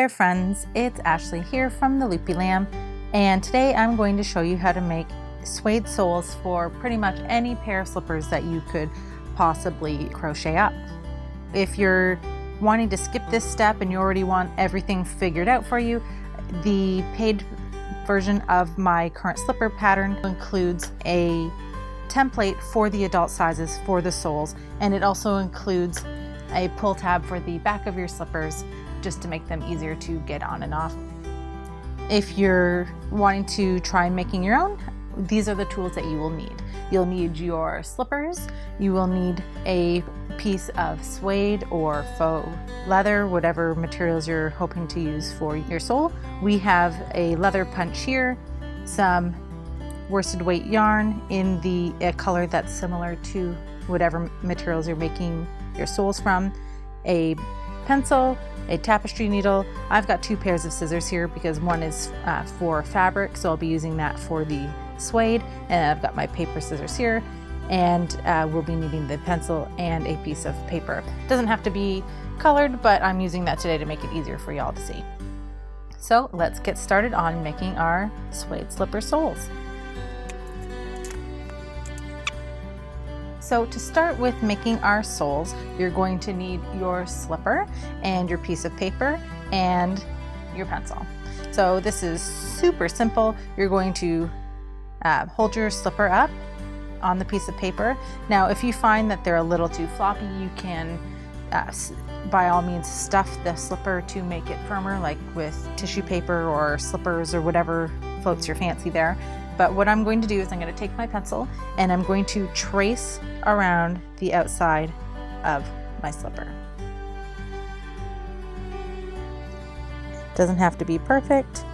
there friends, it's Ashley here from the Loopy Lamb, and today I'm going to show you how to make suede soles for pretty much any pair of slippers that you could possibly crochet up. If you're wanting to skip this step and you already want everything figured out for you, the paid version of my current slipper pattern includes a template for the adult sizes for the soles, and it also includes a pull tab for the back of your slippers just to make them easier to get on and off. If you're wanting to try making your own, these are the tools that you will need. You'll need your slippers, you will need a piece of suede or faux leather, whatever materials you're hoping to use for your sole. We have a leather punch here, some worsted weight yarn in the color that's similar to whatever materials you're making your soles from, a pencil, a tapestry needle. I've got two pairs of scissors here because one is for fabric, so I'll be using that for the suede, and I've got my paper scissors here, and we'll be needing the pencil and a piece of paper. It doesn't have to be colored, but I'm using that today to make it easier for y'all to see. So let's get started on making our suede slipper soles. So to start with making our soles, you're going to need your slipper and your piece of paper and your pencil. So this is super simple. You're going to hold your slipper up on the piece of paper. Now, if you find that they're a little too floppy, you can by all means stuff the slipper to make it firmer, like with tissue paper or slippers or whatever floats your fancy there. But what I'm going to do is I'm going to take my pencil and I'm going to trace around the outside of my slipper. It doesn't have to be perfect,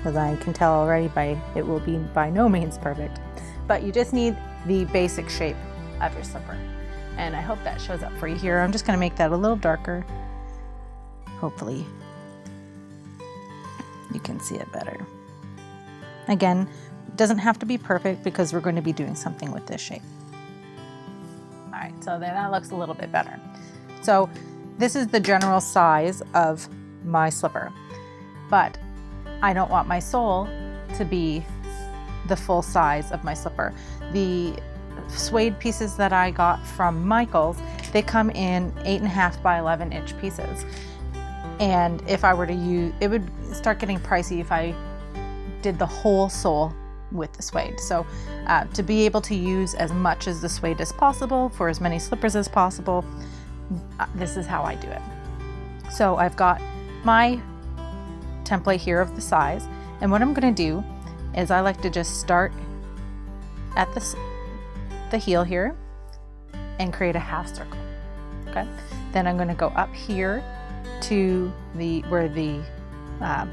as I can tell already it will be by no means perfect, but you just need the basic shape of your slipper. And I hope that shows up for you here. I'm just going to make that a little darker. Hopefully you can see it better. Again, it doesn't have to be perfect because we're going to be doing something with this shape. All right, so then that looks a little bit better. So this is the general size of my slipper, but I don't want my sole to be the full size of my slipper. The suede pieces that I got from Michael's, they come in 8.5 by 11 inch pieces. And if I were to use, it would start getting pricey if I did the whole sole with the suede. So to be able to use as much as the suede as possible for as many slippers as possible, this is how I do it. So I've got my template here of the size, and what I'm going to do is I like to just start at the heel here and create a half circle. Okay, then I'm going to go up here to where the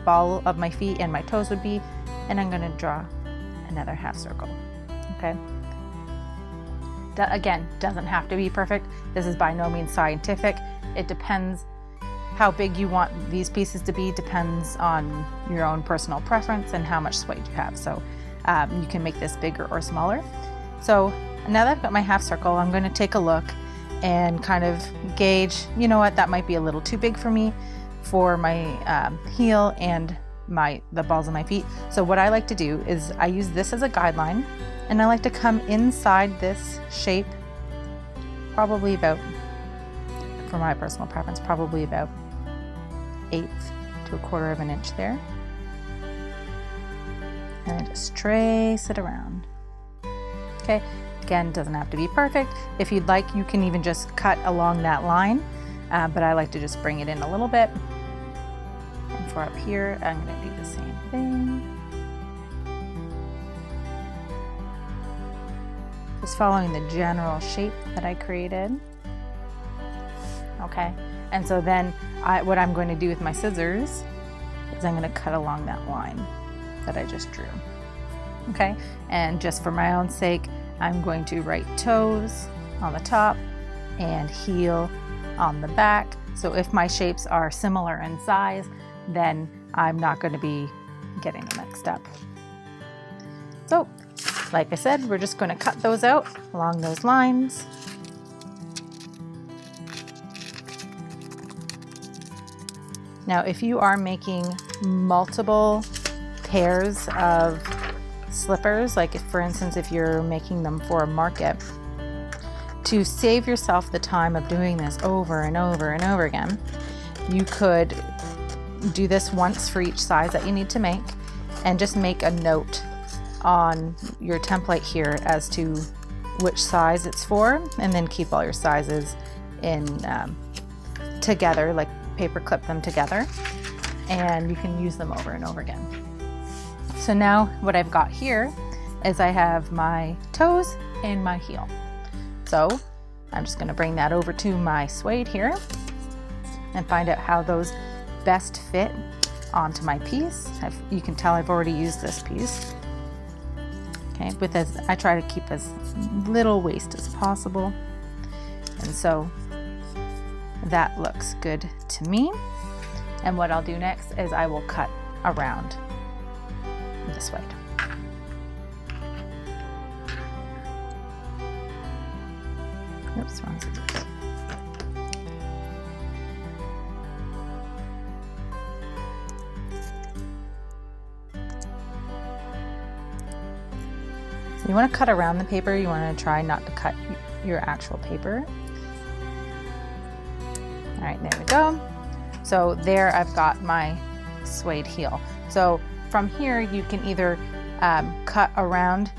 ball of my feet and my toes would be, and I'm going to draw another half circle. Okay, again, doesn't have to be perfect. This is by no means scientific. It depends how big you want these pieces to be, depends on your own personal preference and how much suede you have. So you can make this bigger or smaller. So now that I've got my half circle, I'm going to take a look and kind of gauge, you know what, that might be a little too big for me for my heel and the balls of my feet. So what I like to do is I use this as a guideline, and I like to come inside this shape probably about, for my personal preference, probably about 1/8 to 1/4 of an inch there, and I just trace it around. Okay, again, doesn't have to be perfect. If you'd like, you can even just cut along that line, but I like to just bring it in a little bit. And for up here, I'm going to do the same thing. Just following the general shape that I created. Okay, and so then what I'm going to do with my scissors is I'm going to cut along that line that I just drew. Okay, and just for my own sake, I'm going to write toes on the top and heel on the back. So if my shapes are similar in size, then I'm not going to be getting them mixed up. So, like I said, we're just going to cut those out along those lines. Now, if you are making multiple pairs of slippers, like if, for instance, if you're making them for a market, to save yourself the time of doing this over and over and over again, you could do this once for each size that you need to make, and just make a note on your template here as to which size it's for, and then keep all your sizes in together, like paper clip them together, and you can use them over and over again. So now what I've got here is I have my toes and my heel. So I'm just going to bring that over to my suede here and find out how those best fit onto my piece. You can tell I've already used this piece. Okay, I try to keep as little waste as possible, and so that looks good to me. And what I'll do next is I will cut around the suede. Oops, wrong scissors. You want to cut around the paper. You want to try not to cut your actual paper. All right, there we go. So there I've got my suede heel. So from here you can either cut around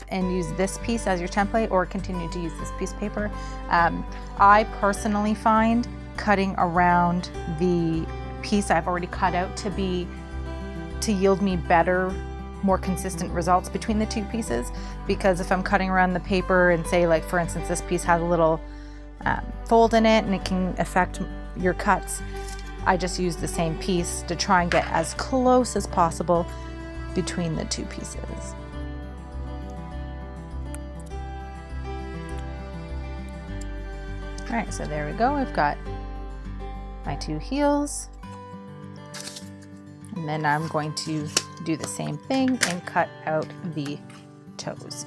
and use this piece as your template, or continue to use this piece of paper. I personally find cutting around the piece I've already cut out to yield me better, more consistent results between the two pieces, because if I'm cutting around the paper and say, like for instance, this piece has a little fold in it and it can affect your cuts, I just use the same piece to try and get as close as possible between the two pieces. All right, so there we go. I've got my two heels, and then I'm going to do the same thing and cut out the toes.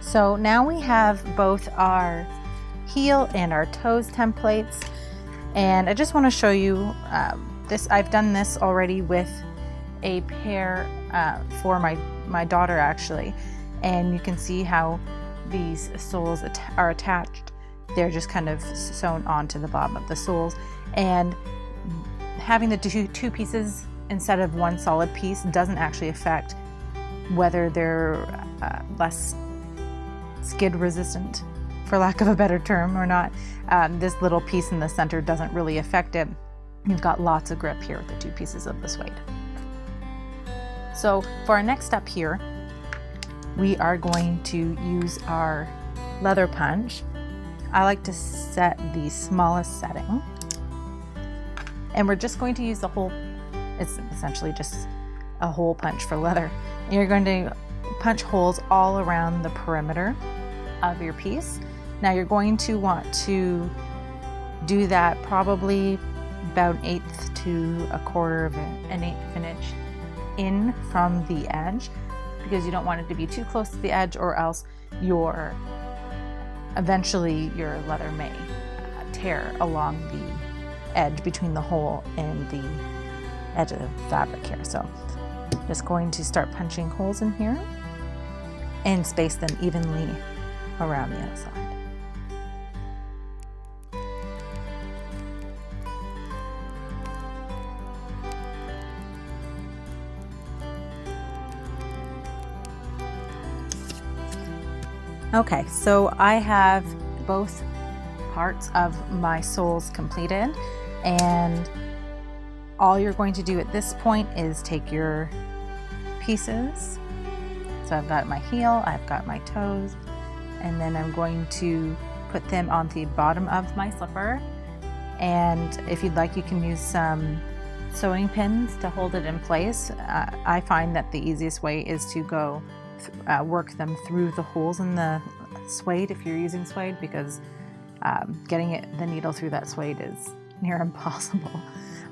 So now we have both our heel and our toes templates, and I just want to show you this. I've done this already with a pair for my daughter actually, and you can see how these soles are attached. They're just kind of sewn onto the bottom of the soles, and having the two pieces instead of one solid piece doesn't actually affect whether they're less skid resistant, for lack of a better term, or not. This little piece in the center doesn't really affect it. You've got lots of grip here with the two pieces of the suede. So for our next step here, we are going to use our leather punch. I like to set the smallest setting, and we're just going to use the hole. It's essentially just a hole punch for leather. And you're going to punch holes all around the perimeter of your piece. Now you're going to want to do that probably about 1/8 to 1/4 of an 1/8 of an inch in from the edge, because you don't want it to be too close to the edge, or else eventually your leather may tear along the edge between the hole and the edge of the fabric here. So just going to start punching holes in here and space them evenly around the outside. Okay, so I have both parts of my soles completed, and all you're going to do at this point is take your pieces. So I've got my heel, I've got my toes, and then I'm going to put them on the bottom of my slipper. And if you'd like, you can use some sewing pins to hold it in place. I find that the easiest way is to go work them through the holes in the suede if you're using suede, because getting the needle through that suede is near impossible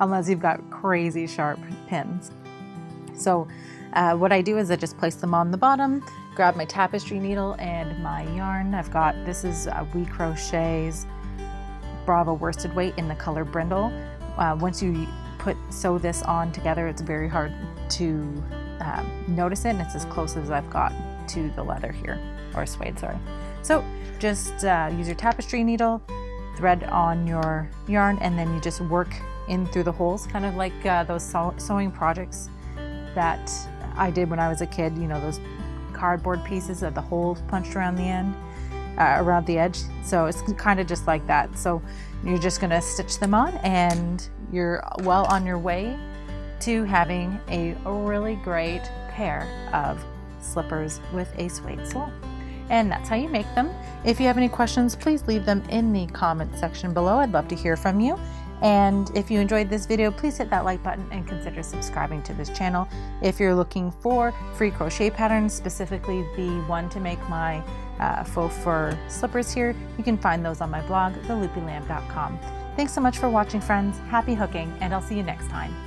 unless you've got crazy sharp pins. So what I do is I just place them on the bottom, grab my tapestry needle and my yarn. This is We Crochet's Bravo worsted weight in the color brindle. Once you sew this on together, it's very hard to notice it, and it's as close as I've got to the leather here, or suede, sorry. So just use your tapestry needle, thread on your yarn, and then you just work in through the holes, kind of like those sewing projects that I did when I was a kid, you know, those cardboard pieces that the holes punched around the end, around the edge. So it's kind of just like that. So you're just gonna stitch them on, and you're well on your way to having a really great pair of slippers with a suede sole. And that's how you make them. If you have any questions, please leave them in the comment section below. I'd love to hear from you. And if you enjoyed this video, please hit that like button and consider subscribing to this channel. If you're looking for free crochet patterns, specifically the one to make my faux fur slippers here, you can find those on my blog, theloopylamb.com. Thanks so much for watching, friends. Happy hooking, and I'll see you next time.